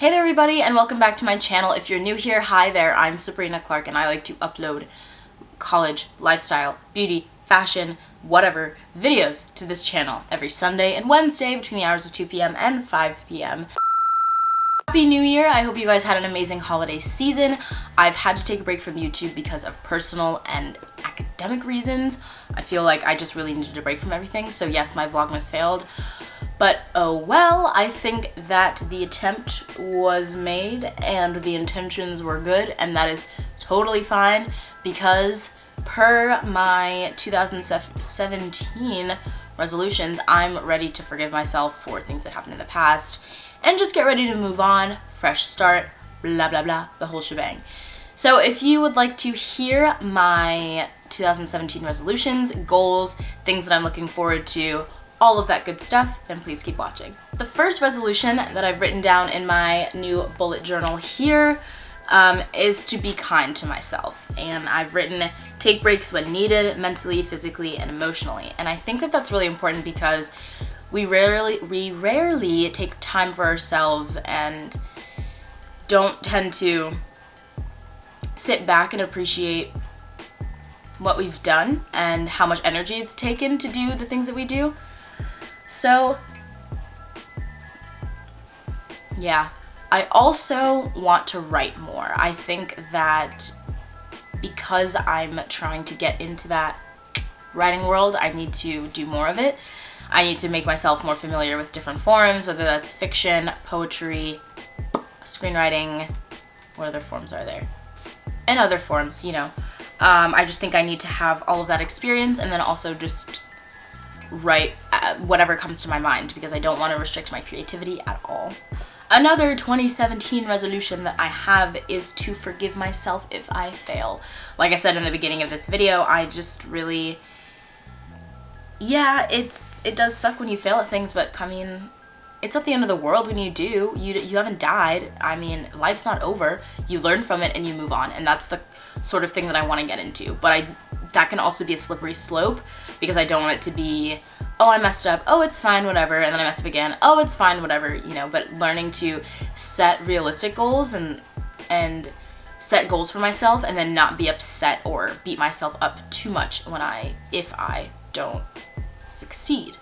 Hey there everybody, and welcome back to my channel. If you're new here, hi there, I'm Sabrina Clarke and I like to upload college, lifestyle, beauty, fashion, whatever, videos to this channel every Sunday and Wednesday between the hours of 2 p.m. and 5 p.m. Happy New Year! I hope you guys had an amazing holiday season. I've had to take a break from YouTube because of personal and academic reasons. I feel like I just really needed a break from everything, so yes, my Vlogmas failed. But oh well, I think that the attempt was made and the intentions were good, and that is totally fine because per my 2017 resolutions, I'm ready to forgive myself for things that happened in the past and just get ready to move on, fresh start, blah blah blah, the whole shebang. So if you would like to hear my 2017 resolutions, goals, things that I'm looking forward to, all of that good stuff, then please keep watching. The first resolution that I've written down in my new bullet journal here is to be kind to myself. And I've written take breaks when needed, mentally, physically, and emotionally. And I think that that's really important because we rarely take time for ourselves and don't tend to sit back and appreciate what we've done and how much energy it's taken to do the things that we do. So, yeah, I also want to write more. I think that because I'm trying to get into that writing world, I need to do more of it. I need to make myself more familiar with different forms, whether that's fiction, poetry, screenwriting, what other forms are there? And other forms, you know. I just think I need to have all of that experience and then also just write whatever comes to my mind because I don't want to restrict my creativity at all. Another 2017 resolution that I have is to forgive myself if I fail. Like I said in the beginning of this video, I just really, yeah, it does suck when you fail at things, but I mean, it's not the end of the world when you do. You haven't died. I mean, life's not over. You learn from it and you move on, and that's the sort of thing that I want to get into. But that can also be a slippery slope because I don't want it to be, oh, I messed up, oh, it's fine, whatever, and then I mess up again, oh, it's fine, whatever, you know. But learning to set realistic goals and set goals for myself and then not be upset or beat myself up too much if I don't succeed.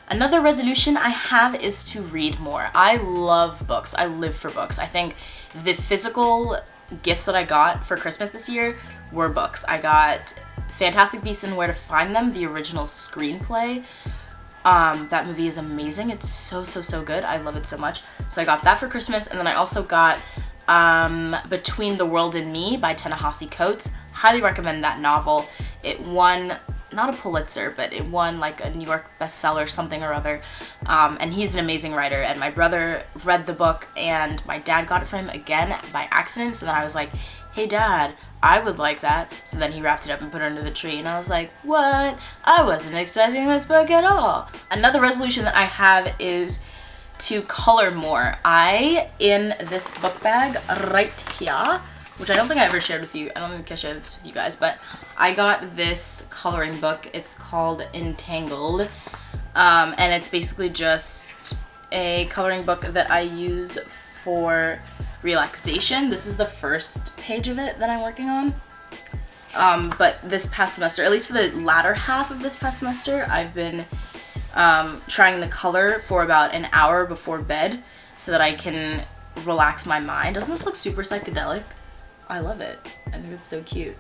Another resolution I have is to read more. I love books. I live for books. I think the physical gifts that I got for Christmas this year were books. I got Fantastic Beasts and Where to Find Them, the original screenplay. That movie is amazing. It's so good. I love it so much. So I got that for Christmas, and then I also got Between the World and Me by Ta-Nehisi Coates. Highly recommend that novel. It won, not a Pulitzer, but it won like a New York bestseller, something or other. And he's an amazing writer, and my brother read the book and my dad got it for him again by accident. So then I was like, hey dad, I would like that. So then he wrapped it up and put it under the tree, and I was like, what? I wasn't expecting this book at all. Another resolution that I have is to color more. In this book bag right here, which I don't think I ever shared with you, I don't think I shared this with you guys, but I got this coloring book. It's called Entangled, and it's basically just a coloring book that I use for relaxation. This is the first page of it that I'm working on. But this past semester, at least for the latter half of this past semester, I've been trying the color for about an hour before bed so that I can relax my mind. Doesn't this look super psychedelic? I love it. I think it's so cute.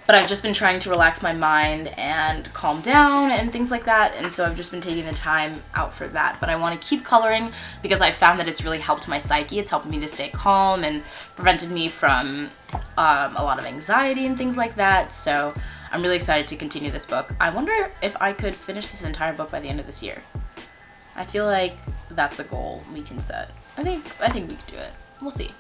But I've just been trying to relax my mind and calm down and things like that, and so I've just been taking the time out for that. But I want to keep coloring because I found that it's really helped my psyche. It's helped me to stay calm and prevented me from a lot of anxiety and things like that. So I'm really excited to continue this book. I wonder if I could finish this entire book by the end of this year. I feel like that's a goal we can set. I think we could do it. We'll see.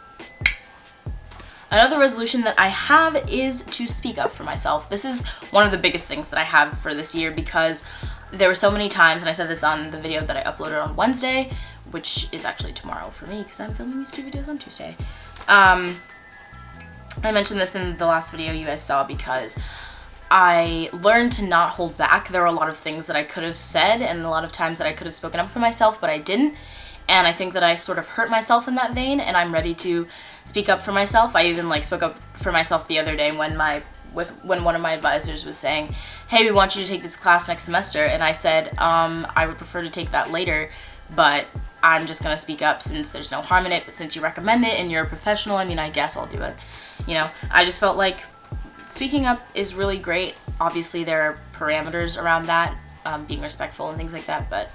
Another resolution that I have is to speak up for myself. This is one of the biggest things that I have for this year because there were so many times, and I said this on the video that I uploaded on Wednesday, which is actually tomorrow for me because I'm filming these two videos on Tuesday. I mentioned this in the last video you guys saw because I learned to not hold back. There were a lot of things that I could have said and a lot of times that I could have spoken up for myself, but I didn't. And I think that I sort of hurt myself in that vein, and I'm ready to speak up for myself. I even like spoke up for myself the other day when one of my advisors was saying, hey, we want you to take this class next semester, and I said, I would prefer to take that later, but I'm just gonna speak up since there's no harm in it, but since you recommend it and you're a professional, I mean, I guess I'll do it. You know, I just felt like speaking up is really great. Obviously there are parameters around that, being respectful and things like that, but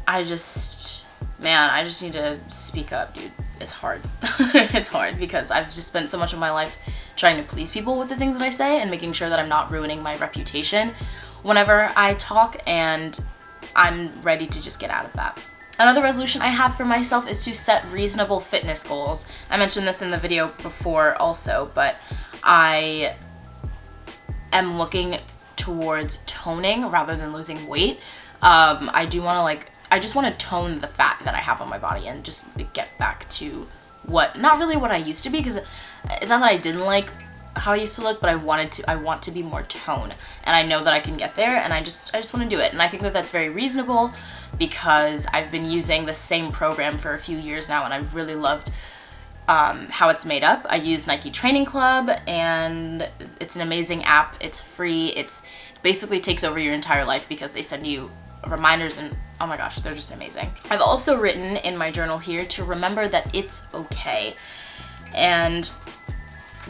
I just need to speak up, dude. It's hard. It's hard because I've just spent so much of my life trying to please people with the things that I say and making sure that I'm not ruining my reputation whenever I talk, and I'm ready to just get out of that. Another resolution I have for myself is to set reasonable fitness goals. I mentioned this in the video before also, but I am looking towards toning rather than losing weight. I just want to tone the fat that I have on my body and just get back to not really what I used to be, because it's not that I didn't like how I used to look, but I want to be more toned, and I know that I can get there, and I just want to do it. And I think that that's very reasonable because I've been using the same program for a few years now, and I've really loved how it's made up. I use Nike Training Club, and it's an amazing app. It's free. It's basically takes over your entire life because they send you reminders, and oh my gosh, they're just amazing. I've also written in my journal here to remember that it's okay, and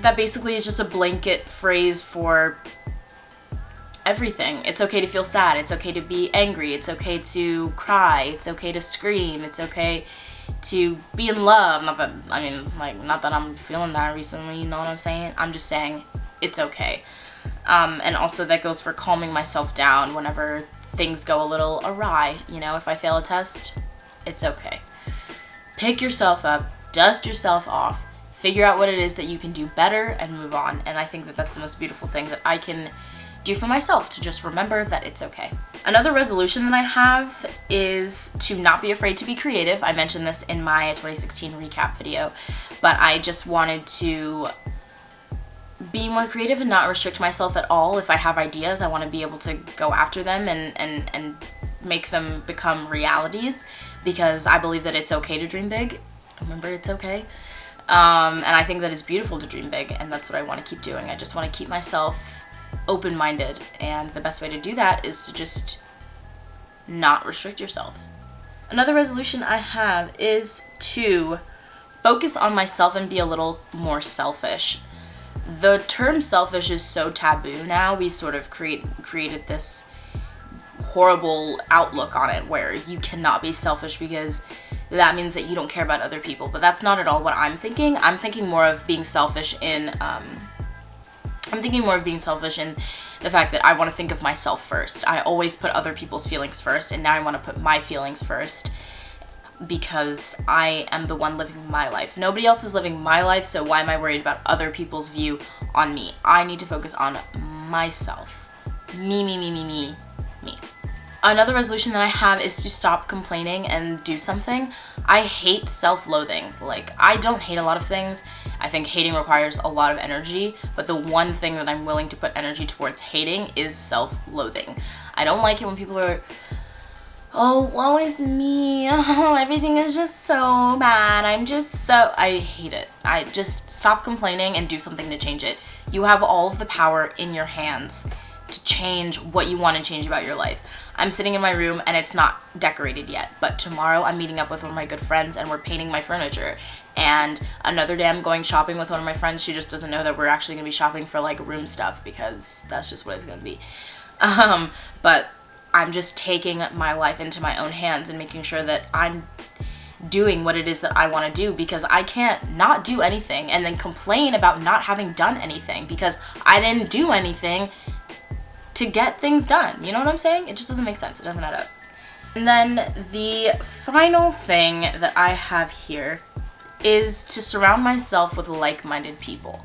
that basically is just a blanket phrase for everything. It's okay to feel sad, it's okay to be angry, it's okay to cry, it's okay to scream, it's okay to be in love. Not that I'm feeling that recently, you know what I'm saying? I'm just saying it's okay. And also that goes for calming myself down whenever things go a little awry. You know, if I fail a test, it's okay. Pick yourself up, dust yourself off, figure out what it is that you can do better, and move on. And I think that that's the most beautiful thing that I can do for myself, to just remember that it's okay. Another resolution that I have is to not be afraid to be creative. I mentioned this in my 2016 recap video, but I just wanted to be more creative and not restrict myself at all. If I have ideas, I want to be able to go after them and make them become realities, because I believe that it's okay to dream big. Remember, it's okay. And I think that it's beautiful to dream big, and that's what I want to keep doing. I just want to keep myself open-minded, and the best way to do that is to just not restrict yourself. Another resolution I have is to focus on myself and be a little more selfish. The term selfish is so taboo now. We've sort of created this horrible outlook on it where you cannot be selfish because that means that you don't care about other people. But that's not at all what I'm thinking. I'm thinking more of being selfish in the fact that I want to think of myself first. I always put other people's feelings first, and now I want to put my feelings first because I am the one living my life. Nobody else is living my life, so why am I worried about other people's view on me? I need to focus on myself. Me. Another resolution that I have is to stop complaining and do something. I hate self-loathing. Like, I don't hate a lot of things. I think hating requires a lot of energy, but the one thing that I'm willing to put energy towards hating is self-loathing. I don't like it when people are, oh, woe is me, oh, everything is just so bad, I hate it. I just stop complaining and do something to change it. You have all of the power in your hands to change what you want to change about your life. I'm sitting in my room and it's not decorated yet, but tomorrow I'm meeting up with one of my good friends and we're painting my furniture. And another day I'm going shopping with one of my friends. She just doesn't know that we're actually going to be shopping for like room stuff because that's just what it's going to be. But I'm just taking my life into my own hands and making sure that I'm doing what it is that I want to do, because I can't not do anything and then complain about not having done anything because I didn't do anything to get things done. You know what I'm saying? It just doesn't make sense. It doesn't add up. And then the final thing that I have here is to surround myself with like-minded people.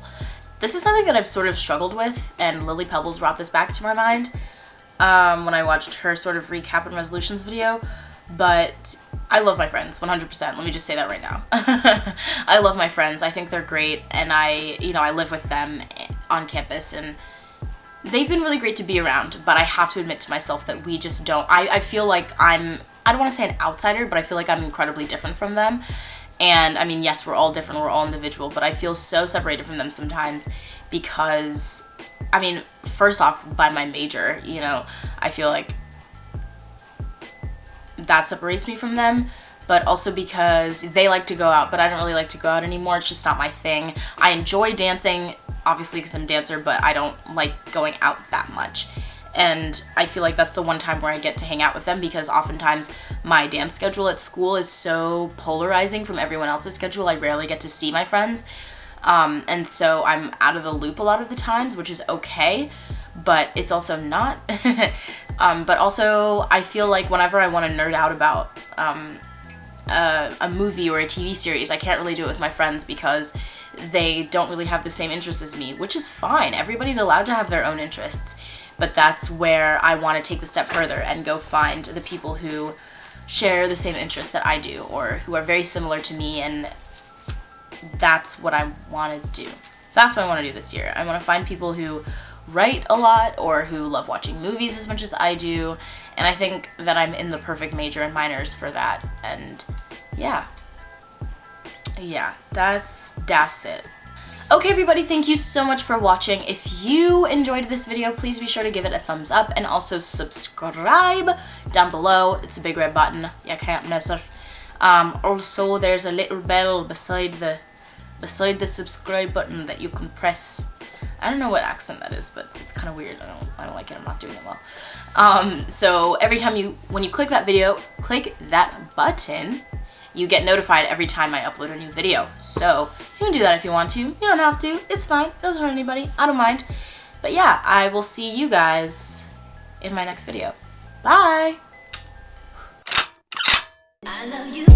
This is something that I've sort of struggled with, and Lily Pebbles brought this back to my mind when I watched her sort of recap and resolutions video. But I love my friends 100%. Let me just say that right now. I love my friends. I think they're great, and I live with them on campus, and they've been really great to be around, but I have to admit to myself that we just don't. I feel like I'm I don't want to say an outsider, but I feel like I'm incredibly different from them. And I mean, yes, we're all different, we're all individual, but I feel so separated from them sometimes because, I mean, first off, by my major, you know, I feel like that separates me from them, but also because they like to go out, but I don't really like to go out anymore. It's just not my thing. I enjoy dancing, obviously, because I'm a dancer, but I don't like going out that much. And I feel like that's the one time where I get to hang out with them, because oftentimes my dance schedule at school is so polarizing from everyone else's schedule. I rarely get to see my friends. And so I'm out of the loop a lot of the times, which is okay, but it's also not. But also I feel like whenever I want to nerd out about a movie or a TV series, I can't really do it with my friends because they don't really have the same interests as me, which is fine. Everybody's allowed to have their own interests. But that's where I want to take the step further and go find the people who share the same interests that I do, or who are very similar to me, and that's what I want to do. That's what I want to do this year. I want to find people who write a lot or who love watching movies as much as I do, and I think that I'm in the perfect major and minors for that. And yeah, that's it. Okay, everybody, thank you so much for watching. If you enjoyed this video, please be sure to give it a thumbs up and also subscribe down below. It's a big red button. You can't miss it. Also, there's a little bell beside the subscribe button that you can press. I don't know what accent that is, but it's kind of weird. I don't like it. I'm not doing it well. So every time when you click that video, click that button, you get notified every time I upload a new video. So you can do that if you want to. You don't have to. It's fine. It doesn't hurt anybody. I don't mind. But yeah, I will see you guys in my next video. Bye! I love you.